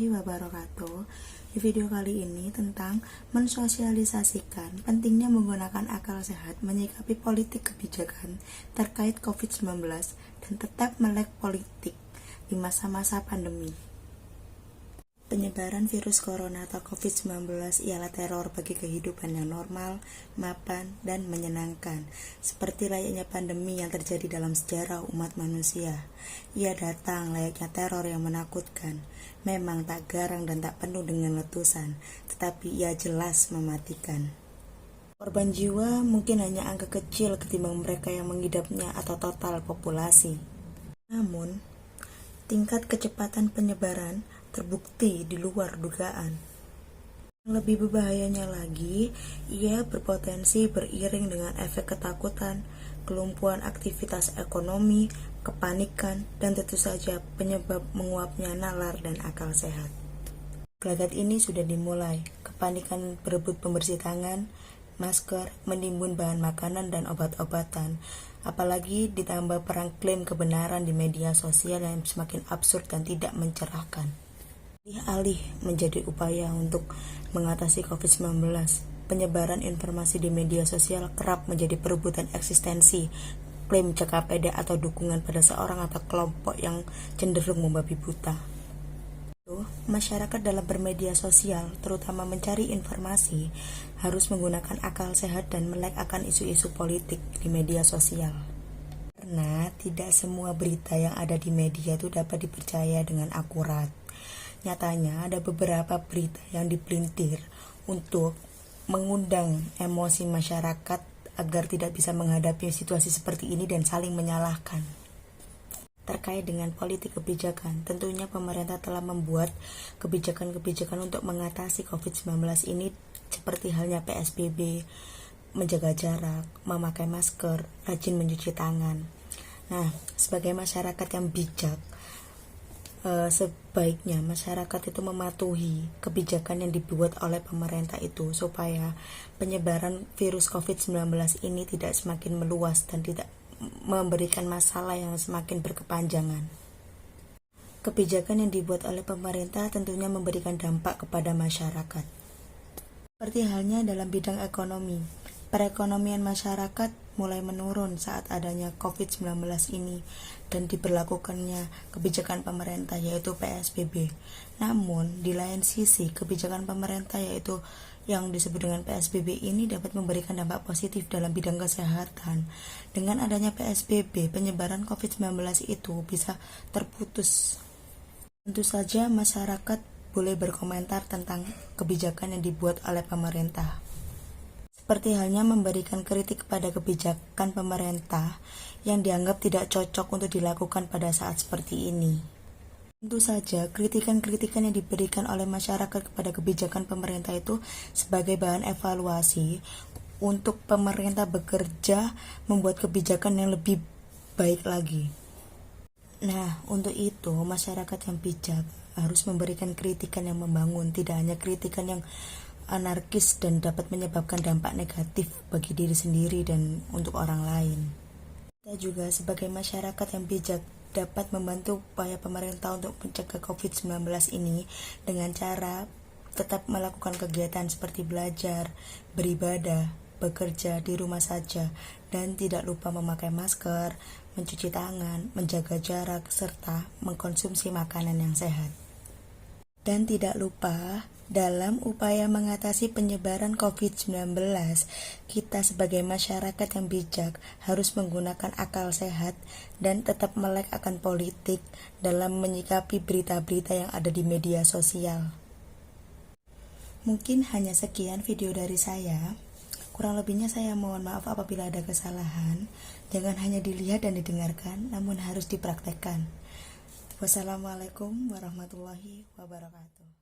warahmatullahi wabarakatuh. Di video kali ini tentang mensosialisasikan pentingnya menggunakan akal sehat menyikapi politik kebijakan terkait COVID-19 dan tetap melek politik di masa-masa pandemi. Penyebaran virus corona atau COVID-19 ialah teror bagi kehidupan yang normal, mapan, dan menyenangkan. Seperti layaknya pandemi yang terjadi dalam sejarah umat manusia. Ia datang layaknya teror yang menakutkan. Memang tak garang dan tak penuh dengan letusan, tetapi ia jelas mematikan. Korban jiwa mungkin hanya angka kecil ketimbang mereka yang mengidapnya atau total populasi. Namun, tingkat kecepatan penyebaran terbukti di luar dugaan. Lebih berbahayanya lagi, ia berpotensi beriring dengan efek ketakutan, kelumpuhan aktivitas ekonomi, kepanikan, dan tentu saja penyebab menguapnya nalar dan akal sehat. Gelagat ini sudah dimulai, kepanikan berebut pembersih tangan, masker, menimbun bahan makanan dan obat-obatan, apalagi ditambah perang klaim kebenaran di media sosial yang semakin absurd dan tidak mencerahkan. Alih-alih menjadi upaya untuk mengatasi COVID-19, penyebaran informasi di media sosial kerap menjadi perebutan eksistensi, klaim CKPD atau dukungan pada seorang atau kelompok yang cenderung membabi buta. Masyarakat dalam bermedia sosial, terutama mencari informasi, harus menggunakan akal sehat dan melek akan isu-isu politik di media sosial. Karena tidak semua berita yang ada di media itu dapat dipercaya dengan akurat. Nyatanya ada beberapa berita yang dipelintir untuk mengundang emosi masyarakat agar tidak bisa menghadapi situasi seperti ini dan saling menyalahkan. Terkait dengan politik kebijakan, tentunya pemerintah telah membuat kebijakan-kebijakan untuk mengatasi COVID-19 ini seperti halnya PSBB, menjaga jarak, memakai masker, rajin mencuci tangan. Nah, sebagai masyarakat yang bijak, sebaiknya masyarakat itu mematuhi kebijakan yang dibuat oleh pemerintah itu supaya penyebaran virus COVID-19 ini tidak semakin meluas dan tidak memberikan masalah yang semakin berkepanjangan. Kebijakan yang dibuat oleh pemerintah tentunya memberikan dampak kepada masyarakat. Seperti halnya dalam bidang ekonomi, perekonomian masyarakat mulai menurun saat adanya COVID-19 ini dan diberlakukannya kebijakan pemerintah yaitu PSBB. Namun, di lain sisi, kebijakan pemerintah yaitu yang disebut dengan PSBB ini dapat memberikan dampak positif dalam bidang kesehatan. Dengan adanya PSBB, penyebaran COVID-19 itu bisa terputus. Tentu saja masyarakat boleh berkomentar tentang kebijakan yang dibuat oleh pemerintah. Seperti halnya memberikan kritik kepada kebijakan pemerintah yang dianggap tidak cocok untuk dilakukan pada saat seperti ini. Tentu saja, kritikan-kritikan yang diberikan oleh masyarakat kepada kebijakan pemerintah itu sebagai bahan evaluasi untuk pemerintah bekerja membuat kebijakan yang lebih baik lagi. Nah, untuk itu masyarakat yang bijak harus memberikan kritikan yang membangun, tidak hanya kritikan yang anarkis dan dapat menyebabkan dampak negatif bagi diri sendiri dan untuk orang lain. Kita juga sebagai masyarakat yang bijak dapat membantu upaya pemerintah untuk mencegah COVID-19 ini dengan cara tetap melakukan kegiatan seperti belajar, beribadah, bekerja di rumah saja, dan tidak lupa memakai masker, mencuci tangan, menjaga jarak, serta mengkonsumsi makanan yang sehat. Dan tidak lupa, dalam upaya mengatasi penyebaran COVID-19, kita sebagai masyarakat yang bijak harus menggunakan akal sehat dan tetap melek akan politik dalam menyikapi berita-berita yang ada di media sosial. Mungkin hanya sekian video dari saya. Kurang lebihnya saya mohon maaf apabila ada kesalahan. Jangan hanya dilihat dan didengarkan, namun harus dipraktekkan. Wassalamualaikum warahmatullahi wabarakatuh.